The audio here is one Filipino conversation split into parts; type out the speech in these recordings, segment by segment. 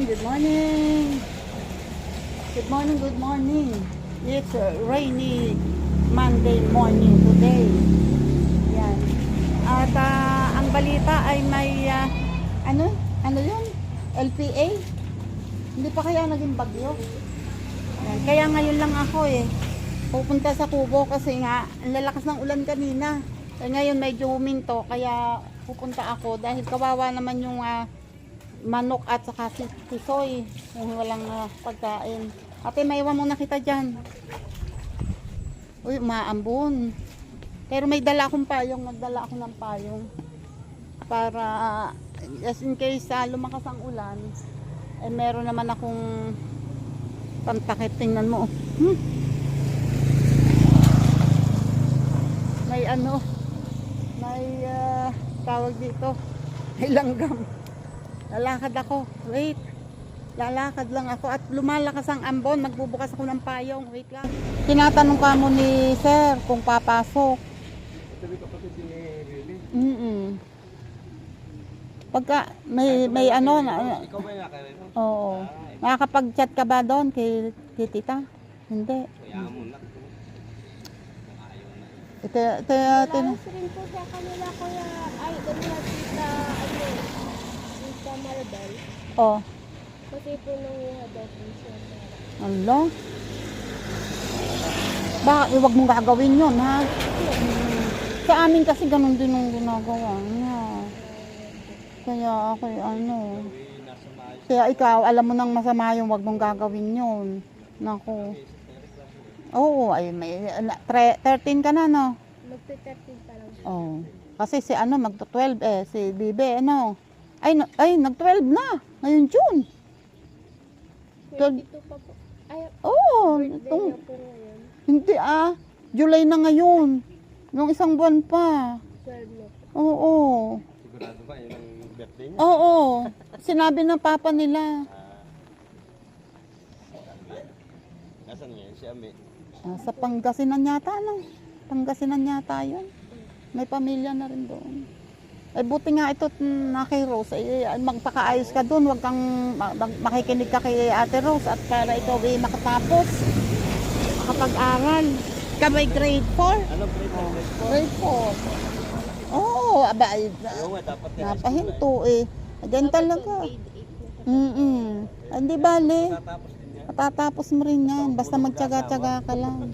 good morning. Good morning, good morning. It's a rainy Monday morning today. Yan. At ang balita ay may ano yun? LPA? Hindi pa kaya naging bagyo? Yan. Kaya ngayon lang ako pupunta sa Kubo kasi nga ang lalakas ng ulan kanina. Ngayon medyo huminto kaya pupunta ako dahil kawawa naman yung manok at saka tisoy yung walang pagkain. Ate, maiwan muna kita dyan. Uy, maambon. Pero may dala akong payong, nagdala ako ng payong para just in case lumakas ang ulan meron naman akong pantakip. Tingnan mo. May may tawag dito, may langgam. Lalakad ako, wait, lalakad lang ako at lumalakas ang ambon, magbubukas ako ng payong, wait lang. Tinatanong ka mo ni sir kung papasok. Sabi kapatid ni Lily. Pagka may Ikaw ba yung nakakita? oo, nakakapag-chat ka ba doon kay tita? Hindi. Kaya mo na. Lalas rin po sa kanila kuya, ay kanila tita Maribel. Oh, Kasi po nanguha daw po siya. Allah. Huwag mong gagawin yun, ha? Sa amin kasi ganun din yung ginagawa niya. Kaya ako, kaya ikaw, alam mo nang masama yung huwag mong gagawin yun. Naku. Oo, ay may 13 ka na, no? Magpe-13 pa lang. Oh. Kasi si magto-12 si Bibe, Ay, nag-12 na. Ngayon June. 22 pa po. Ay, Oo, birthday niya po ngayon. hindi July na ngayon. Yung isang buwan pa. 12 na po. Oo. Sigurado ba yun ang birthday niya? Oo. Sinabi ng papa nila. Nasaan niya? Si Ami. Sa Pangasinan yata, Pangasinan yata yun. May pamilya na rin doon. Buti nga ito na kay Rose. Magpakaayos ka doon. Huwag kang makikinig ka kay Ate Rose at para ito makatapos. Makapag-aral. Kamay grade 4? Ano grade na? Grade 4. Oo, aba, Ayaw nga, dapat na. napahinto Ganyan talaga. Hindi bale. Tatapos din niya. Matatapos mo rin yan. Basta magtyaga-tyaga ka lang.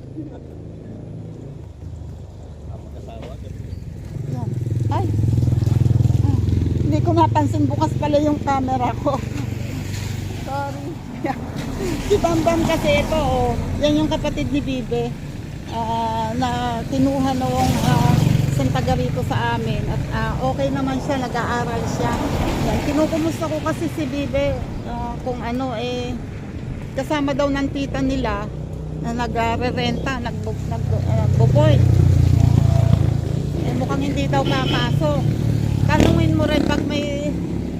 Mag-asawa. Yan. Ay. Hindi ko napansin, bukas pala yung camera ko. Sorry. Si Bambam kasi ito, yan yung kapatid ni Bibe. Na kinuha noong isang taga rito sa amin. At okay naman siya, nag-aaral siya. Yan. Kinukumusta ko kasi si Bibe kung kasama daw ng tita nila na nagre-renta, nagbo-board. Mukhang hindi daw papasok. Tanungin mo rin pag may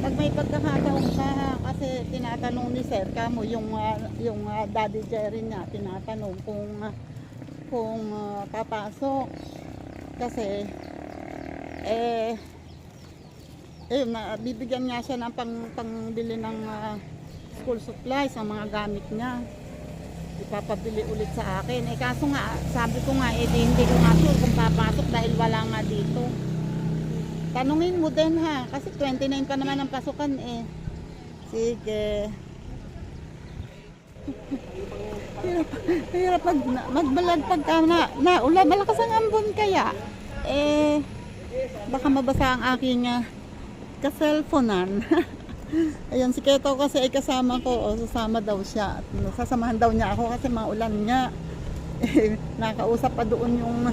pagkakataon ka, kasi tinatanong ni Sir Kamo yung Daddy Jerry niya, tinatanong kung papasok. Kasi bibigyan niya siya ng pangbili ng school supplies, ang mga gamit niya. Ipapabili ulit sa akin. Kaso nga, sabi ko nga, hindi ko nga sure kung papasok dahil wala nga dito. Tanungin mo din ha, kasi 29 pa naman ang pasukan Sige. Hirap magbalag pagka ulan, malakas ang ambon kaya. Baka mabasa ang aking ka-cellphonean. Ayun, si Keto kasi ay kasama ko, sasama daw siya. Sasamahan daw niya ako kasi maulan nga. Nakausap pa doon yung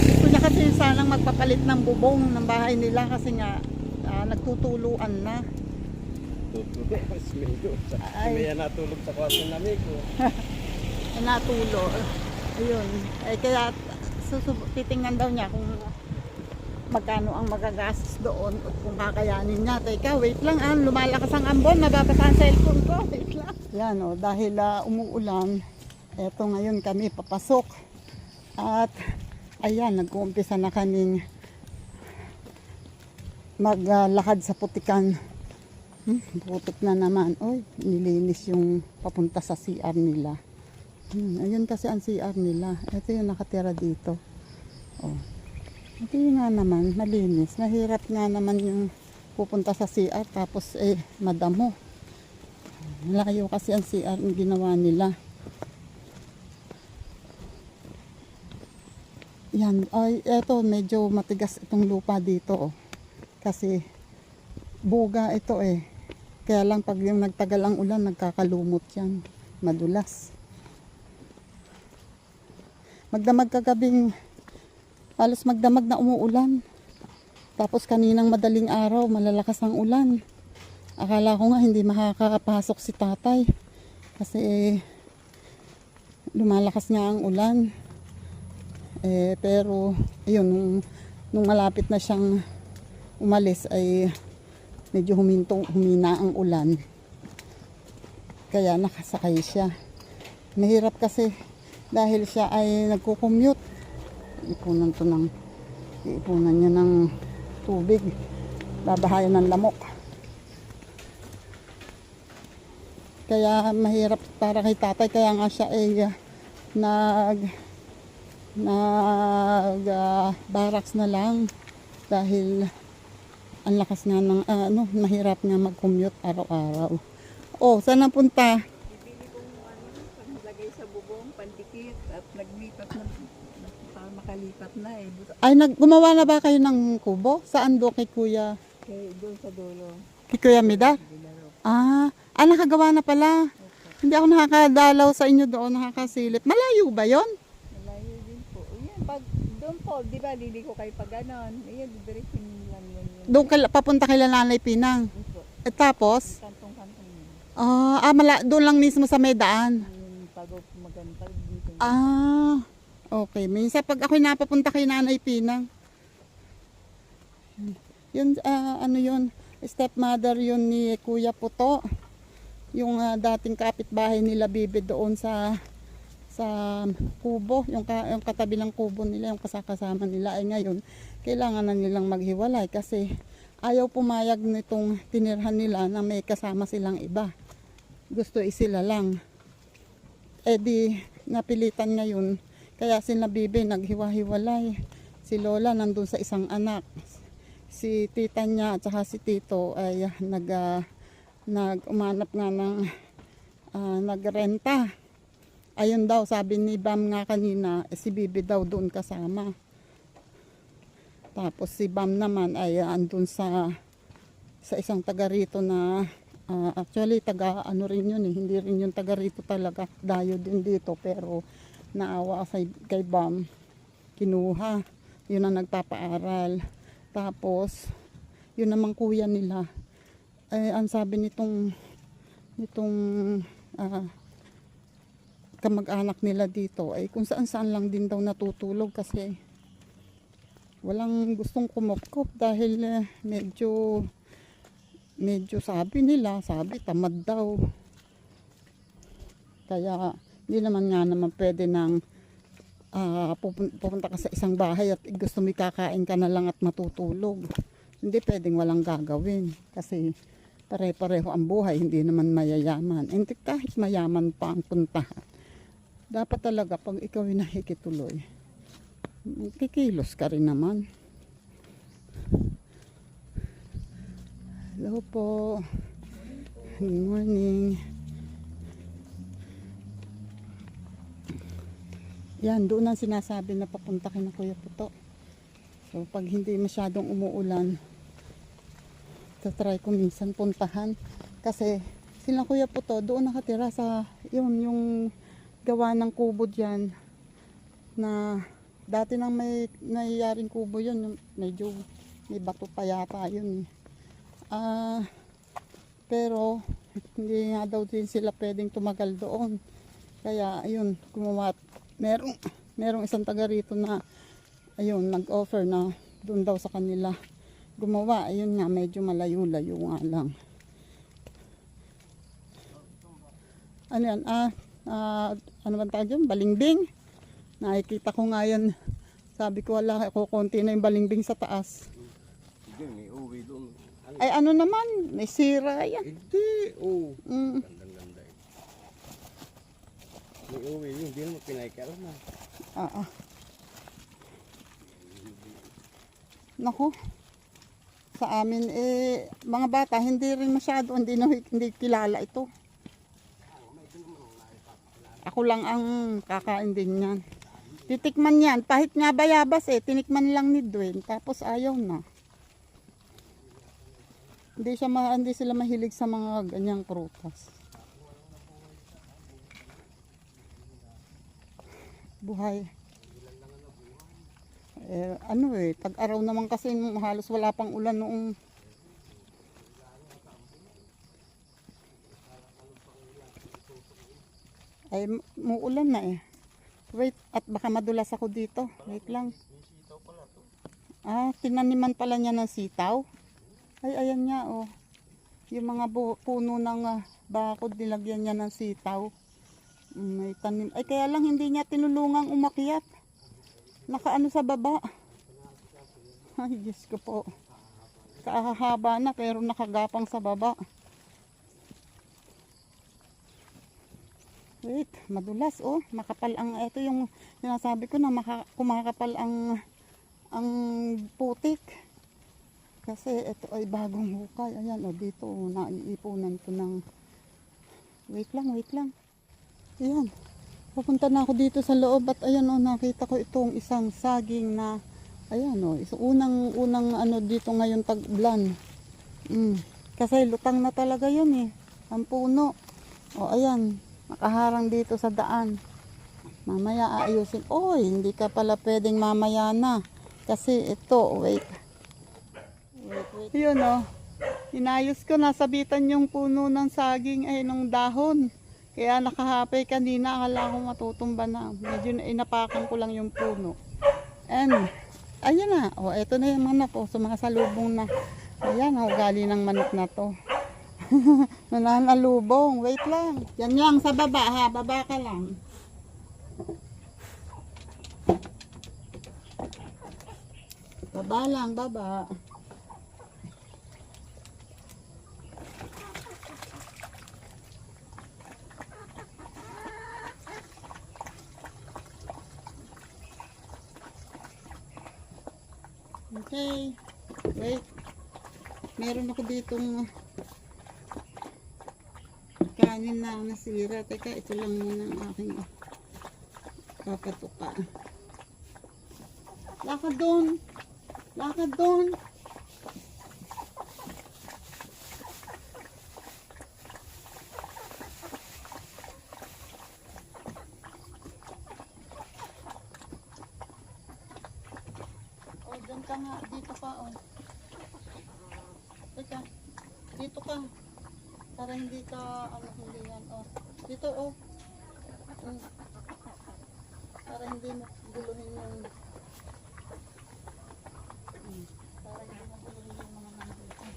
gusto niya kasi sanang magpapalit ng bubong ng bahay nila kasi nga nagtutuluan na. May natulog sa kwarto ng amigo. Natulo. Ayun. Kaya titingnan daw niya kung magkano ang magagastos doon at kung kakayanin niya. Teka, wait lang lumalakas ang ambon, nababasa ang cellphone ko. Wait lang. Yan dahil umuulan, eto ngayon kami papasok. At ayan, nag-uumpisa na kaming maglakad sa putikan Putik na naman. Oy, nilinis yung papunta sa CR nila. Ayun kasi ang CR nila. Ito yung nakatira dito. Oh. Ito yung nga naman, malinis. Mahirap nga naman yung pupunta sa CR tapos madamo. Malayo kasi ang CR yung ginawa nila. Yan, ay eto medyo matigas itong lupa dito. Oh. Kasi buga ito Kaya lang pag yung nagtagal ang ulan, nagkakalumot yan. Madulas. Magdamag kagabing, halos magdamag na umuulan. Tapos kaninang madaling araw, malalakas ang ulan. Akala ko nga hindi makakapasok si tatay. Kasi lumalakas nga ang ulan. Pero, ayun, nung malapit na siyang umalis ay medyo humina ang ulan. Kaya nakasakay siya. Mahirap kasi dahil siya ay nagko-commute. Ipunan niya ng tubig. Babahayan ng lamok. Kaya mahirap para kay tatay. Kaya nga siya ay barracks na lang. Dahil ang lakas nga ng mahirap nga mag-commute araw-araw. Oh, saan ang punta? Bibili kong panlagay sa bubong, pandikit at naglipat na para makalipat na Ay, gumawa na ba kayo ng kubo? Saan do kay Kuya? Kaya doon sa dulo. Kay Kuya Mida? Nakagawa na pala. Hindi ako nakakadalaw sa inyo doon, nakakasilip. Malayo ba yon? Malayo din po. Yan, pag doon po, di ba, lili ko kayo pag ganon. Ayan, diretso lang yun. Doon papunta kay Nanay Pinang. Yun po, Tapos? kantong-kantong yun. Doon lang mismo sa may daan. Yung pag maganda dito. Okay. Minsan pag ako'y napapunta kay Nanay Pinang. Yun, yun, stepmother yun ni Kuya Puto. Yung dating kapitbahay nila Bibi doon sa kubo, yung katabi ng kubo nila, yung kasama nila ay ngayon kailangan na nilang maghiwalay kasi ayaw pumayag nitong tinirhan nila na may kasama silang iba. Gusto sila lang. Di napilitan ngayon kaya sila Bibi naghiwa-hiwalay. Si Lola nandun sa isang anak. Si tita niya at saka si tito ay nag-umanap nga ng nagrenta. Ayun daw, sabi ni Bam nga kanina, si Bibi daw doon kasama. Tapos si Bam naman ay andun sa isang taga rito na, actually taga rin yun hindi rin yung taga rito talaga. Dayo din dito pero naawa kay Bam. Kinuha, yun ang nagpapaaral. Tapos, yun namang kuya nila. Ang sabi nitong kamag-anak nila dito ay kung saan lang din daw natutulog kasi walang gustong kumupkop dahil medyo sabi tamad daw. Kaya hindi naman pwede nang pupunta ka sa isang bahay at gusto mo kakain ka na lang at matutulog. Hindi pwedeng walang gagawin kasi pare-pareho ang buhay, hindi naman mayayaman. Hindi kahit mayaman pa ang puntahan. Dapat talaga pag ikaw ay nakikituloy, kikilos ka rin naman. Hello po. Good morning. Yan, doon ang sinasabi na papunta kay na Kuya Puto. So pag hindi masyadong umuulan, try ko minsan puntahan. Kasi sila Kuya Puto doon nakatira sa yung gawa ng kubo dyan na dati nang may naiyaring kubo yun, medyo may bato pa yata yun. Pero hindi nga daw din sila pwedeng tumagal doon. Kaya ayun, gumawa. Merong isang taga rito na ayun, nag-offer na doon daw sa kanila gumawa. Ayun nga, medyo malayo-layo nga lang. Ano yan? Ano ba tawag yun? Balingbing. Nakikita ko nga yan. Sabi ko wala, konti na yung balingbing sa taas. Sige, may uwi doon. Ay ano naman, may sira yan. Hindi. Oh. Mm. Gandang-ganda eh. May uwi yun. Hindi naman pinaikialaman. Oo. Naku. Sa amin mga bata hindi rin masyado hindi kilala ito. Ako lang ang kakain din yan. Titikman yan. Pahit nga bayabas tinikman lang ni Dwayne. Tapos ayaw na. Hindi sila mahilig sa mga ganyang prutas. Buhay. Tag-araw naman kasi halos wala pang ulan noong muulan na Wait, at baka madulas ako dito. Wait lang. Tinaniman pala niya ng sitaw. Ay, ayan niya Yung mga puno ng bakod, nilagyan niya ng sitaw. May tanim. Ay, kaya lang hindi niya tinulungang umakyat. Nakaano sa baba. Ay, Diyos ko po. Kahahaba na pero nakagapang sa baba. Wait, madulas makapal ito yung sinasabi ko na kumakapal ang putik. Kasi ito ay bagong hukay. Ayan dito naiipunan ko ng wait lang. Ayan. Pupunta na ako dito sa loob at ayan nakita ko itong isang saging na ayan unang dito ngayon tag-ulan. Kasi lutang na talaga yun ang puno. Ayan. Nakaharang dito sa daan. Mamaya aayusin. Hindi ka pala pwedeng mamaya na. Kasi ito, wait. Yun inayos ko, nasabitan yung puno ng saging ng dahon. Kaya nakahapay kanina, akala ko matutumba na. Medyo inapakan ko lang yung puno. And, ayun na. Ito na yung manok sumasalubong na. Ayan, galing ng manok na to. Nananalubong. Wait lang. Yan sa baba baba ka lang. Baba lang, baba. Okay. Wait. Meron ako ditong kanin na nasira. Teka, ito lang muna ang aking papatuka. Lakad doon. Lakad doon. Diyan ka nga. Dito ka Teka. Dito ka. Para hindi ka, hindi yan, dito, para hindi mo guluhin yung, para hindi mo guluhin yung mga nandito.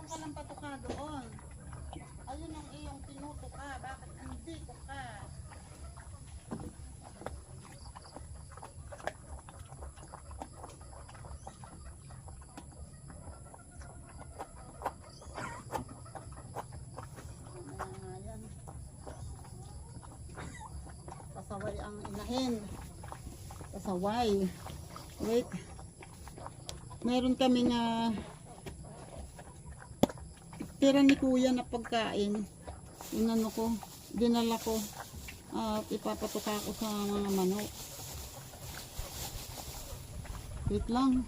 Ka ng patuka doon. Ayun ang iyong tinutuka. Bakit andito ka? Ayan. Pasaway ang inahin. Pasaway. Wait. Meron kami tira ni kuya na pagkain. Dinala ko at ipapatuka ko sa mga manok. Wait lang.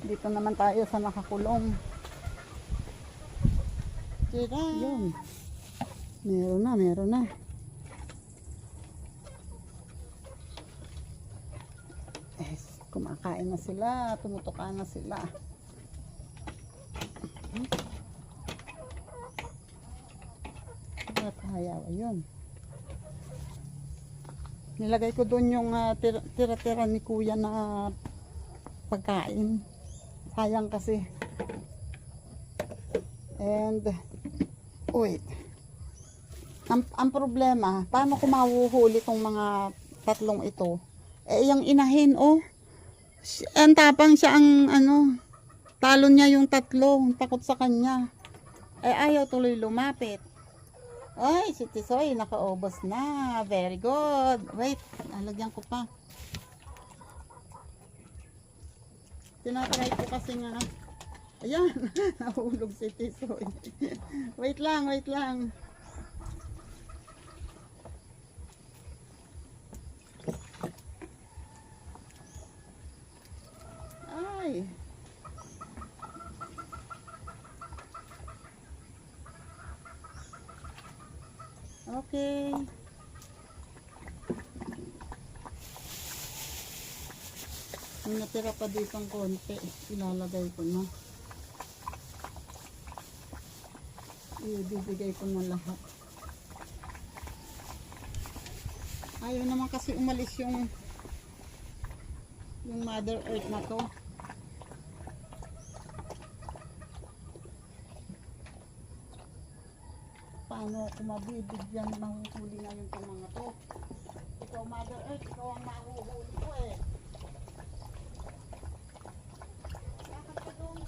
Dito naman tayo sa nakakulong. Tira. Yun. Meron na. Kumakain na sila, tumutuka na sila. At hayaw, ayun. Nilagay ko doon yung tira-tira ni kuya na pagkain. Sayang kasi. And, wait. Ang problema, paano ko mahuhuli tong mga tatlong ito? Eh, yung inahin, oh. Ang tapang siya ang, talon niya yung tatlo. Takot sa kanya. Eh, ayaw tuloy lumapit. Ay, si Tisoy, nakaubos na. Very good. Wait, alagyan ko pa. Tinatry ko kasi nga. Ayan, nahulog si Tisoy. Wait lang, wait lang. Ay. Okay. May natira pa dito ng konti. Ilalagay ko na. Ibibigay ko na lahat. Ayaw naman kasi umalis yung Mother Earth na to. Paano ako mabibigyan, mahuhuli na yung mga to? Ikaw, Mother Earth, ikaw ang mahuhuli ko eh. Bakit ka doon?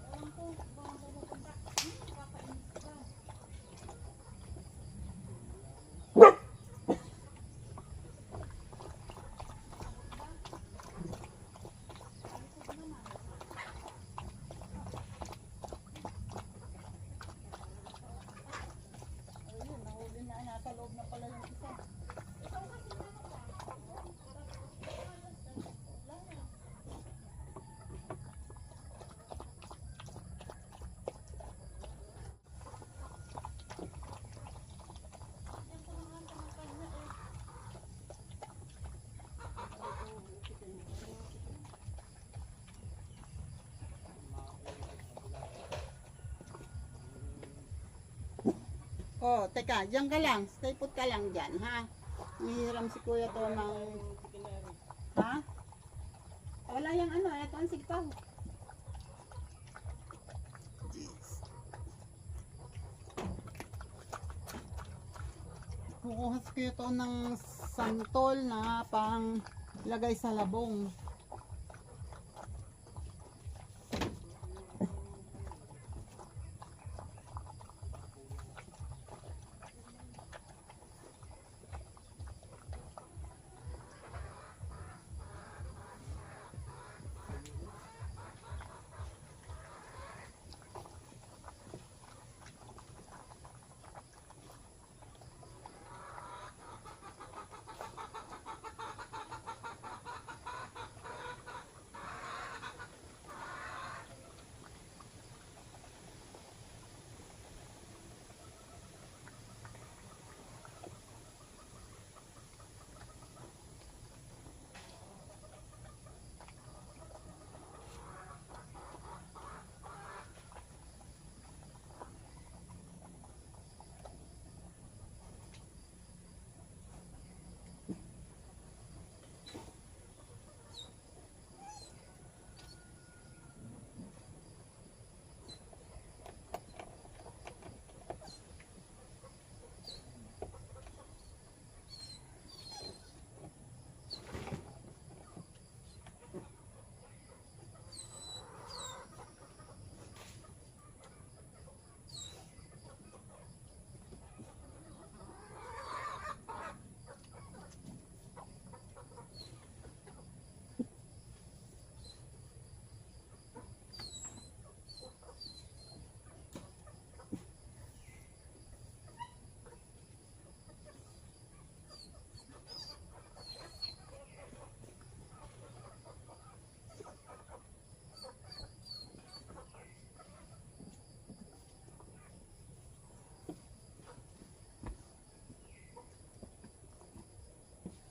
Ewan ko, baka pupunta. Nakakainis ka. Ayun, nahuli na, nasa loob na pala yung isa. Oh, teka, diyan ka lang. Stay put ka lang dyan, ha? Nihiram si kuya to ng... Ha? Wala yung ito ang sigpaw. Kukuha si kuya to ng santol na pang lagay sa labong.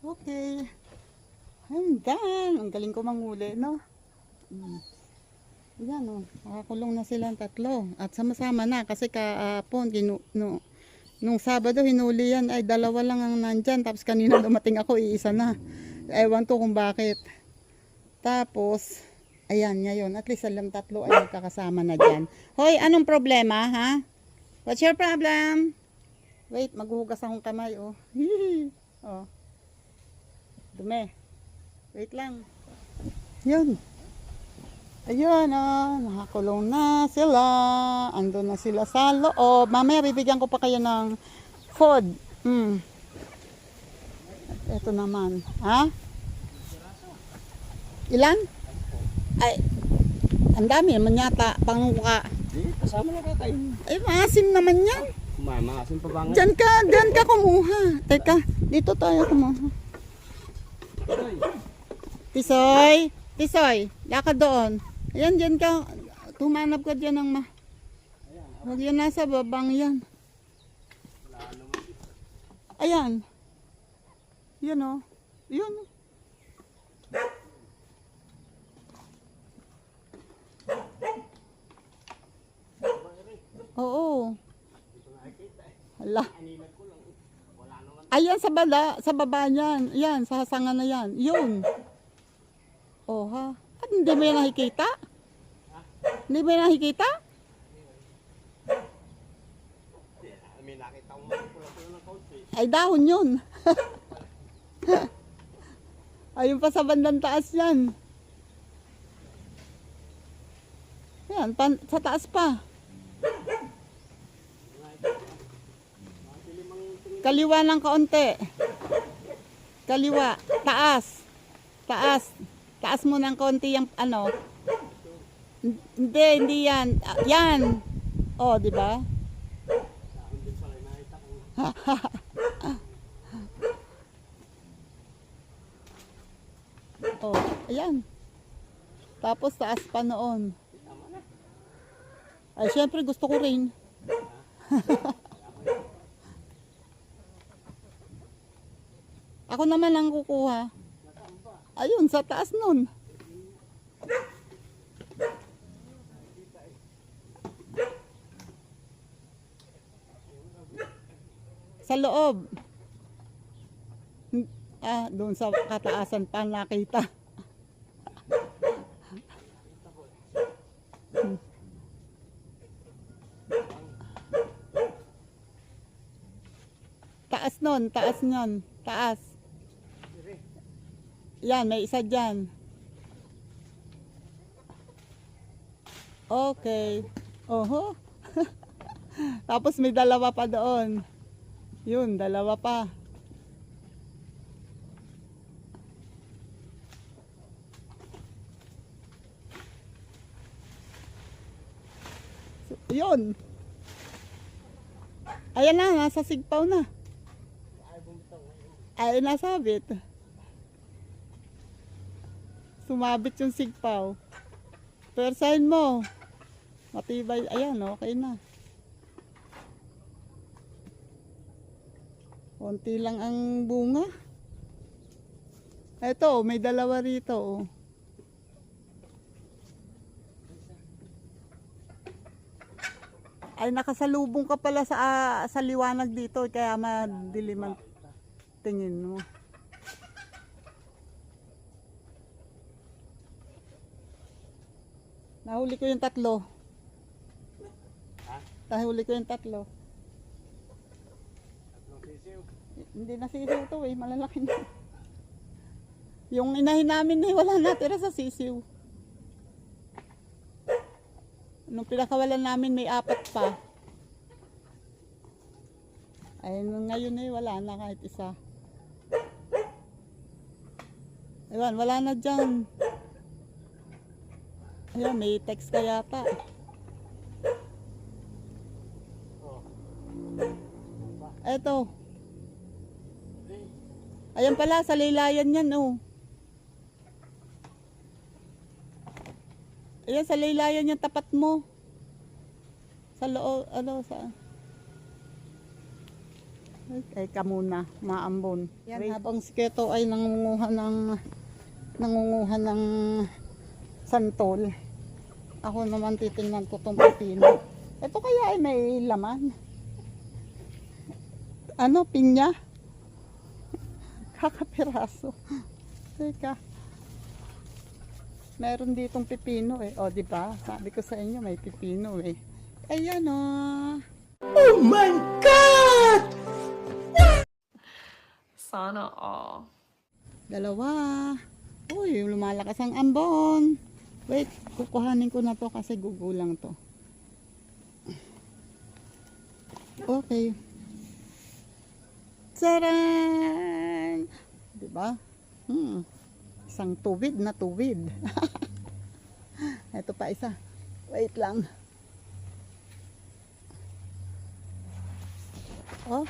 Okay. I'm done. Ang galing ko manghuli, no? Yan, oh. Nakakulong na silang tatlo. At sama-sama na kasi kahapon, nung Sabado hinuli yan ay dalawa lang ang nandyan. Tapos kanina dumating ako, iisa na. Ewan ko kung bakit. Tapos, ayan, ngayon, at least alam tatlo ay magkakasama na dyan. Hoy, anong problema, ha? What's your problem? Wait, maghuhugas akong kamay, oh. Oh. Dumi. Wait lang. Yun. Ayun, oh, nakakulong na sila. Ando na sila sa loob. Mamaya bibigyan ko pa kayo ng food. Ito naman. Ha? Ilan? Ay, ang dami naman yata. Pangungka. Di, kasama na ka kayo. Ay, maasim naman yan. Maasim pa ba nga? Diyan ka kumuha. Teka, dito tayo kumuha. Tisoy, Tisoy, lakad doon. Ayan, dyan ka. Tumanap ka dyan ng Huwag yan nasa babang yan. Ayan. Yan o. Yan o. Oo. Hala. Ayan sa baba niyan. Ayan, sa hasangan na yan. Yun. Oh ha. At hindi mo yan nakikita? Hindi mo yan nakikita? May nakita ko pula-pula ng kaunti. Ay dahon yun. Ayun pa sa bandang taas yan. Yan, sa taas pa. Kaliwa ng kaunti. Kaliwa. Taas. Taas. Taas mo ng kaunti yung ano. Hindi yan. Yan. Oh, di ba? Oh, ayan. Tapos taas pa noon. Ay, syempre gusto ko rin. Ako naman lang kukuha. Ayun, sa taas nun. Sa loob. Ah, doon sa kataasan pa nakita. Taas nun, taas nun, taas. Yan, may isa dyan. Okay. Oho. Tapos may dalawa pa doon. Yun, dalawa pa. So, yun. Ayan na, nasa sigpaw na. Ay, nasabit. Sumabit yung sigpaw. Persahin mo. Matibay. Ayan, okay na. Konti lang ang bunga. Eto, may dalawa rito. Oh. Ay, nakasalubong ka pala sa liwanag dito. Kaya madilim ang tingin mo. Nahuli ko yung tatlo. Nahuli ko yung tatlo. Hindi na sisiw to eh, malalaki na. Yung inahin namin eh, wala natira sa sisiw. Nung pinakawalan namin may 4 pa. Ay ngayon eh, wala na kahit isa. Ewan, wala na dyan. Ayan, may text ka yata. Eto. Ayan pala, sa laylayan yan, oh. Ayan, sa laylayan yan, tapat mo. Sa loob, ano, sa... Ay ka muna, maambon. Yan, habang si Keto ay nangunguha ng santol. Ako naman titingnan ko tong pipino. Ito kaya ay may laman. Ano, pinya? Kakapiraso. Teka. Meron ditong pipino eh. O, di ba? Sabi ko sa inyo may pipino eh. Ayan o. Oh my God! Sana all. Dalawa. Uy, lumalakas ang ambon. Wait, kukuhanin ko na to kasi gugulang to. Okay. Tsaran! Diba? Isang tuwid na tuwid. Ito pa isa. Wait lang. Oh.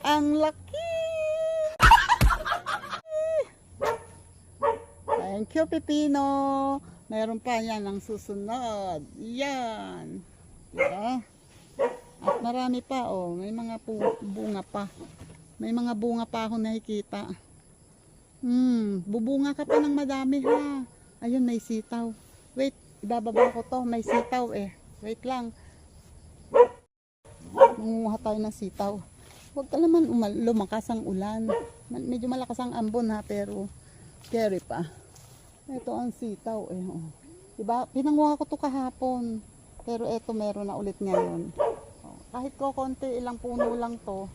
Ang laki! Thank you, Pipino. Meron pa yan ang susunod. Yan. Diba? At marami pa, oh. May mga bunga pa. May mga bunga pa ako nakikita. Bubunga ka pa ng madami, ha. Ayun, may sitaw. Wait, ibababa ko to. May sitaw, eh. Wait lang. Mangunguha tayo ng sitaw. Huwag ka naman lumakas ang ulan. Medyo malakas ang ambon, ha, pero carry pa. Ito ang sitaw, eh. Oh. Diba? Pinanguha ko to kahapon. Pero eto meron na ulit ngayon. Oh. Kahit ko konti, ilang puno lang to.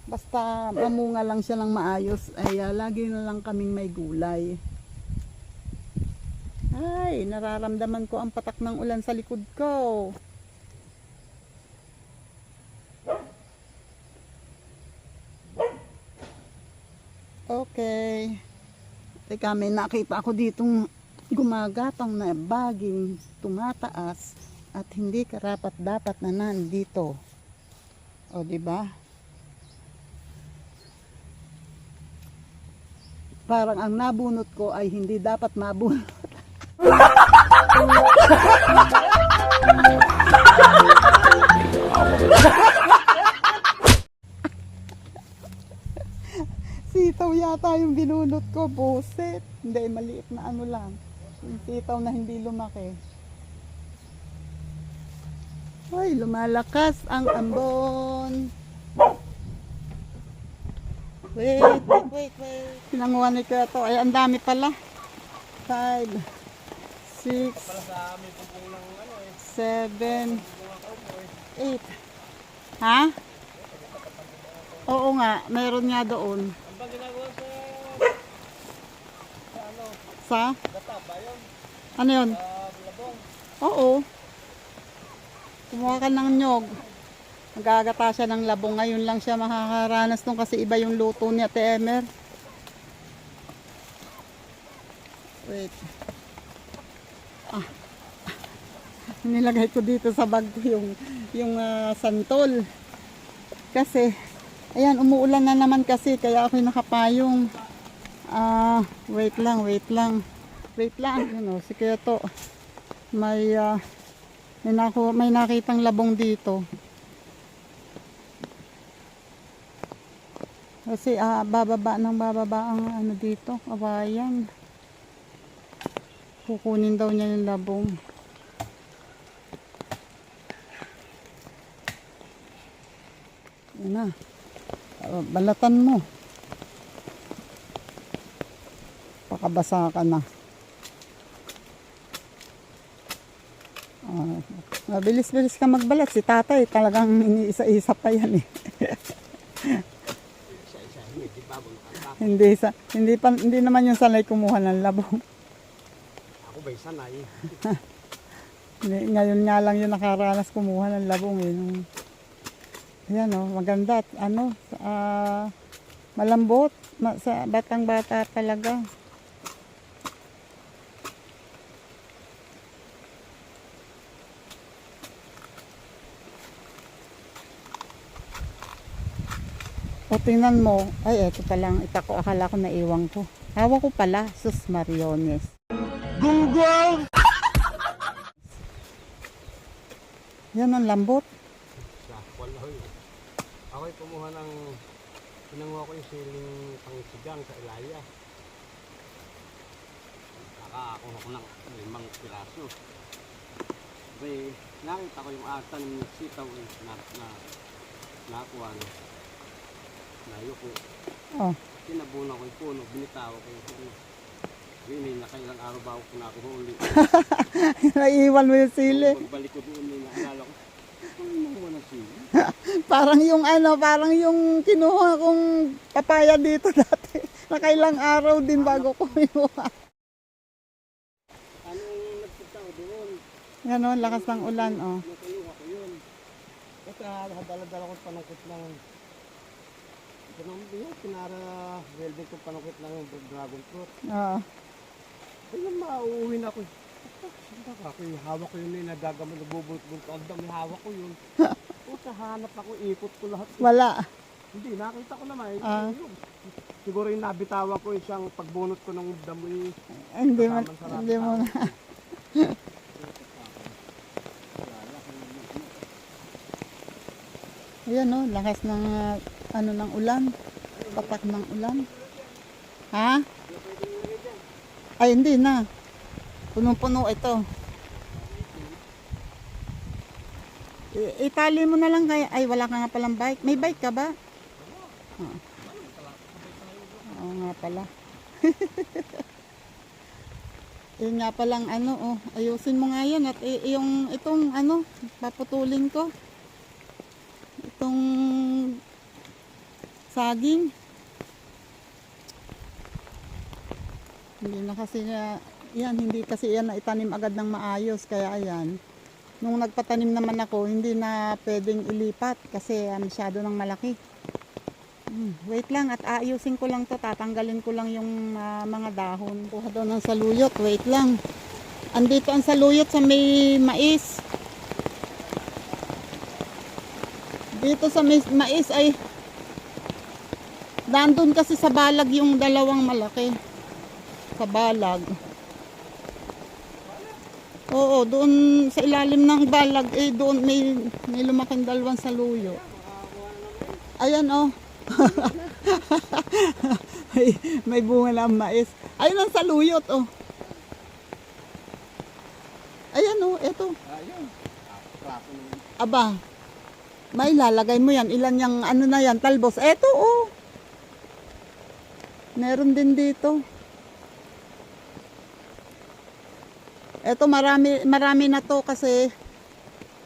Basta mamunga lang siya ng maayos. Ay, lagi na lang kaming may gulay. Ay, nararamdaman ko ang patak ng ulan sa likod ko. Okay. Teka, may nakita ako ditong gumagatang na baging tumataas at hindi karapat dapat na nandito. O, di ba? Parang ang nabunot ko ay hindi dapat mabunot. Sitaw yata yung binunot ko, boset. Hindi, maliit na ano lang. Yung sitaw na hindi lumaki. Ay, lumalakas ang ambon. Wait. Pinanguha ni Kuya to. Ay, ang dami pala. 5, 6, 7, 8. Ha? Oo nga, mayroon nga doon. Sa? Ano yun? Oo. Kumuha ka ng nyog. Magagata siya ng labong. Ngayon lang siya makakaranas nung kasi iba yung luto niya, Temer. Wait. Nilagay ko dito sa bag ko yung santol. Kasi, ayan, umuulan na naman kasi, kaya ako'y nakapayong. Wait lang. Yun o, si Keto. May nakitang labong dito. Kasi bababa ang ano dito, kawayan. Kukunin daw niya yung labong. Yan na. Balatan mo. Pakabasa ka na. Bilis-bilis ka magbalat. Si tatay talagang iniisa-isa pa yan eh. Hindi naman yung sanay kumuha ng labong. Ako ba'y sanay? Ngayon nga lang yung nakaranas kumuha ng labong eh. Yan o, maganda at malambot. Sa batang bata talaga. O tingnan mo, ay eto palang itako, akala ko naiwang ko. Hawa ko pala, sus Mariones. Gunggong! Yan ang lambot. Wala ho yun. Ako'y kumuha ng, pinanguha ko yung siling pangsigang sa Ilaya. Nakakuha ko ng 5 piraso. Abay, nakita ko yung tanim ng sitaw eh, nakuha na. Nayo ko. Oh. Tinabunan ko yung puno, binitaw ko yung puno. Bini, nakailang araw ba ako na ako huli. Naiiwan mo yung sili. Pagbalik ko doon, naalala ko. Ano naman ang sili? Parang yung parang yung kinuha kong papaya dito dati. Nakailang araw din bago ko kinuha. Anong nagpunta ko doon? Yan o, lakas ng ulan oh. Nakuha ko yun. Kasi dala-dala ko panungkit ng pinara welding ko panungkit ng dragon fruit. Oo. Ayun, mauuwi na ako. Ako yung hawak ko yun, nagagamot, nagbubulot-bulot. Ang dami hawak ko yun. O, sa hanap ako, ikot ko lahat. Wala. Hindi, nakita ko naman. Ah. Yun. Siguro yung nabitawan ko isang pagbunot ko ng damo yung Hindi mo, kasamang sarap. hindi mo na. Ayan o, lakas ng ng ulan. Patak ng ulan. Ha? Ay, hindi na. Punong-puno ito. Itali mo na lang kaya. Ay, wala ka nga palang bike. May bike ka ba? Oo. Oo nga pala. Yun nga palang ayusin mo nga yan. At yung itong paputulin ko. Itong saging. Hindi kasi yan na itanim agad ng maayos. Kaya ayan. Nung nagpatanim naman ako, hindi na pwedeng ilipat kasi masyado ng malaki. Wait lang at ayusin ko lang to. Tatanggalin ko lang yung mga dahon. Kuha daw ng saluyot. Wait lang. Andito ang saluyot sa may mais. Dito sa may mais ay nandun kasi sa balag yung dalawang malaki. Sa balag. Oo, doon sa ilalim ng balag doon may lumaking dalawang saluyo. Ayan oh. may bunga na ang mais. Ayun ang saluyot oh. Ayan oh, eto. Ayun. Aba. May lalagay mo yan. Ilan yung na yan, talbos. Eto oh. Meron din dito. Eto marami na to kasi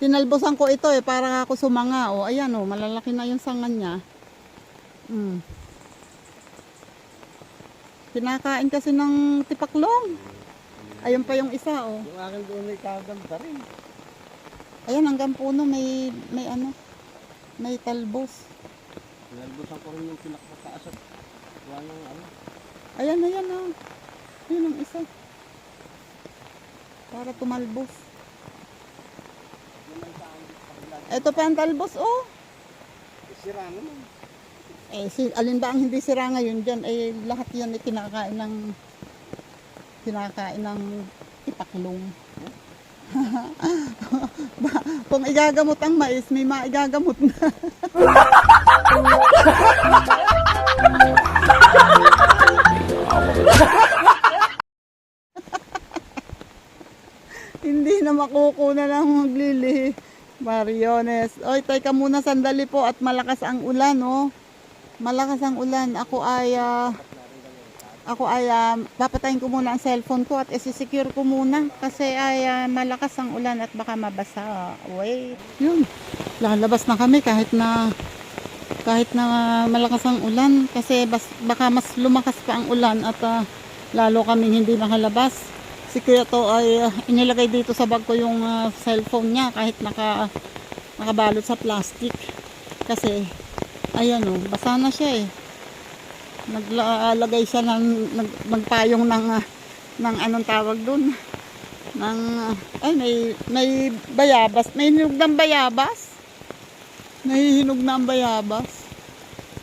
tinalbosan ko ito para ako sumanga. O ayan o, malalaki na yung sanga niya. Kinakain kasi ng tipaklong. Ayun pa yung isa o. Yung akin doon ay kaganda rin. Ayan hanggang puno may talbos. Nalbusan ko rin yung pinakataas at wala nang Ayan o. Yun ang isa. Para tumalbos. Ito pa ang talbos, oh. Sira naman. Alin ba ang hindi sira ngayon dyan? Lahat yan ay kinakain ng ipaklong. Kung igagamot ang mais, may maigagamot na. Hindi na makukuna lang maglili. Mariones. Oy, teka muna sandali po at malakas ang ulan, oh. Malakas ang ulan. Ako ay papatayin ko muna ang cellphone ko at isi-secure ko muna kasi ay malakas ang ulan at baka mabasa. Wait. Yun. Lalabas na kami kahit na malakas ang ulan kasi baka mas lumakas pa ang ulan at lalo kaming hindi nakalabas. Si Kuya to ay inilagay dito sa bag ko yung cellphone niya kahit nakabalot sa plastic kasi ayan o, basa na siya eh. Naglagay siya nagpayong ng anong tawag dun may bayabas, may hinog ng bayabas, nahihinog na ang bayabas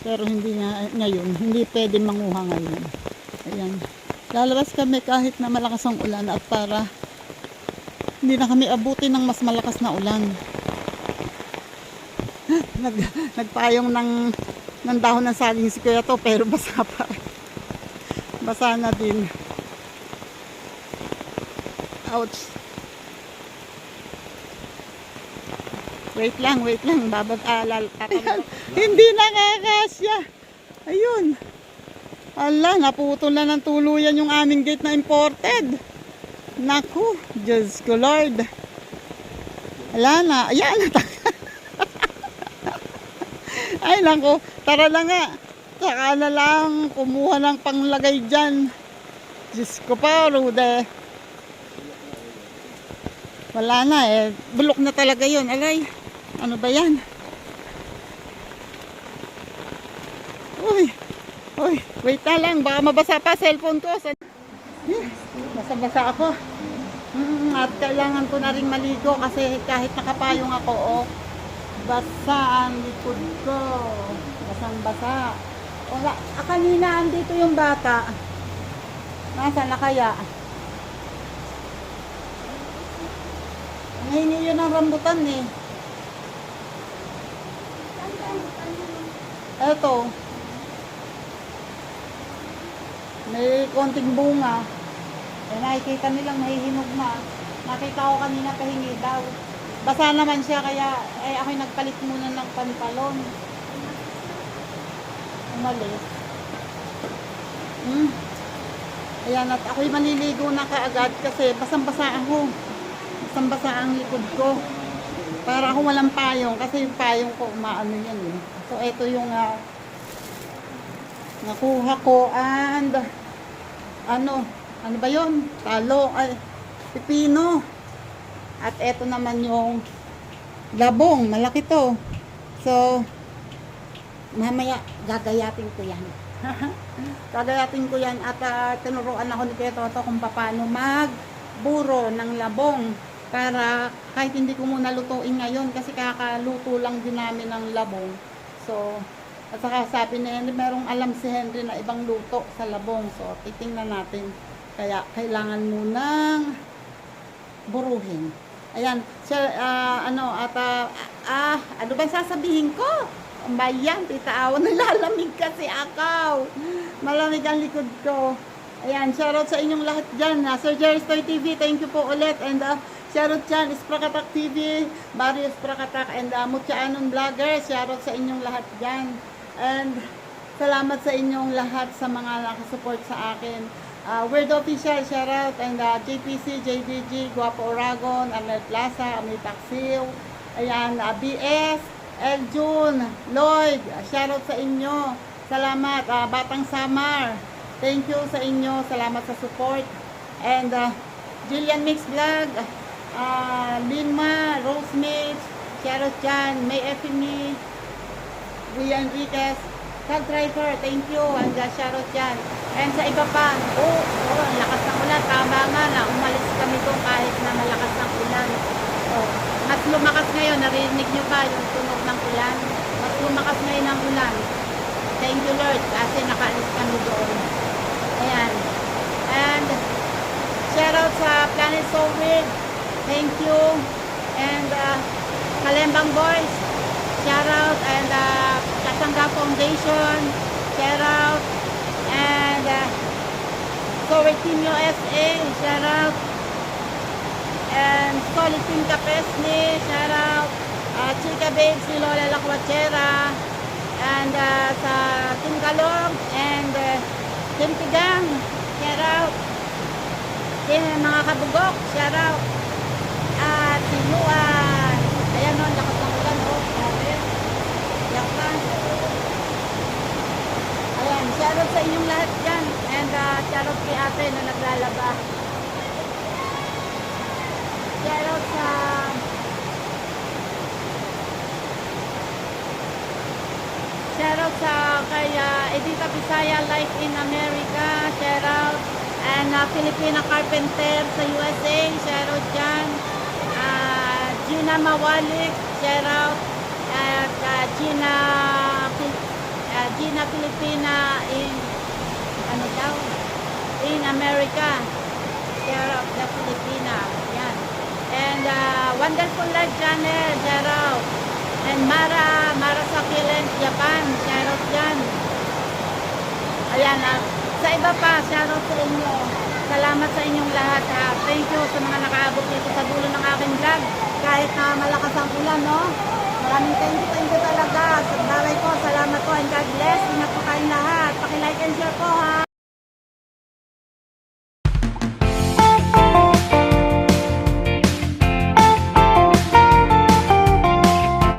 pero hindi ngayon, hindi pwede manguha ngayon. Ayan, lalabas kami kahit na malakas ang ulan at para hindi na kami abutin ng mas malakas na ulan. Nag, nagpayong ng dahon ng saging si Kuya to, pero basa pa rin. Basa na din. Ouch. Wait lang. Hindi nakakasya. Ayun. Ala, naputol na ng tuluyan yung aming gate na imported. Naku, Diyos ko Lord. Wala na. Ayan, ay naku, tara na nga. Saka na lang kumuha ng panglagay dyan. Diyos ko pa, Rude. Wala na eh. Bulok na talaga yun. Alay, ano ba yan? Uy, wait na lang. Baka mabasa pa cellphone ko. Basa-basa ako. At kailangan ko na rin maligo kasi kahit nakapayong ako, oh, basa ang likod ko. Basang-basa. Wala. Kanina andito yung bata. Nasaan na kaya? Nahingi yun ng rambutan eh. Eto. May konting bunga. Eh, nakikita nilang nahihinog na. Nakita ko kanina pahingi daw. Basa naman siya kaya ako'y nagpalit muna ng pantalon. Umalis. Ayan, at ako'y maniligo na kaagad kasi basang-basa ako. Basang-basa ang likod ko. Para ako walang payong kasi yung payong ko umaano yan eh. So ito yung nakuha ko and ano ba yon? Talo, pipino. At eto naman yung labong, malaki to. So mamaya gagayatin ko yan. Gagayatin ko yan at tinuruan ako ni Kuya Toto kung paano magburo ng labong para kahit hindi ko muna lutuin ngayon kasi kakaluto lang din namin ng labong. So at saka sabi ni Henry, merong alam si Henry na ibang luto sa labong. So, titingnan natin. Kaya, kailangan munang buruhin. Ayan. Siya, ano ba sasabihin ko? Ang bayan, tita Awa, nalalamig kasi akaw. Malamig ang likod ko. Ayan, shoutout sa inyong lahat dyan. Sir Jerry Stoy TV, thank you po ulit. And shoutout dyan, Isprakatak TV, Barrio Isprakatak, and Mutya Anon Vlogger. Shoutout sa inyong lahat dyan. And salamat sa inyong lahat sa mga nakasupport sa akin. Weird Official, shoutout. And JPC, JVG, Guapo Oragon, Amel Plaza, Amel Taxil. Ayan, BS, Eljun, Lloyd, shoutout sa inyo. Salamat. Batang Samar, thank you sa inyo. Salamat sa support. And Jillian Mix Vlog, Lima, Rose Mix, shoutout dyan. May Effie, Kuya Enriquez, Tag Driver, thank you. And shoutout dyan. And sa iba pa, ang lakas ng ulan. Tama nga na, umalis kami doon kahit na malakas ng ulan. Mas lumakas ngayon, narinig nyo pa yung tunog ng ulan. Mas lumakas ngayon ang ulan. Thank you Lord, kasi nakaalis kami doon. Ayan. And shoutout sa Planet So Weird, thank you. And Kalembang Boys, shoutout. And Kasangga Foundation, shoutout. And Sorry Team USA, shoutout. And Solid Team Capesni, shoutout. Chika Babes, si Lola Lakwachera. And sa Team Kalong and Team Tigang, shoutout. Team mga kabugok, shoutout. At si Luan. Ayan o, lakas ng ulan o. Yakan. Ayan, shoutout sa inyong lahat dyan. And shoutout kay ate na naglalaba. Shoutout sa shoutout sa kay Edita Bisaya Life in America, shoutout. And Filipina Carpenter sa USA, shoutout dyan. Gina Mawalik, shoutout. At Gina Filipina in in America, shoutout sa Filipina. Yan. And Wonderful Life Channel, shoutout. And Mara sa Kilent, Japan. Shoutout dyan. Ayan, sa iba pa, shoutout sa inyo. Salamat sa inyong lahat. Thank you sa mga nakaabot dito sa dulo ng aking vlog. Kahit na malakas ang ulan, no? Maraming thank you talaga. Sa dalay ko, salamat po and God bless. Ingat po kayong lahat. Paki-like and share po, ha?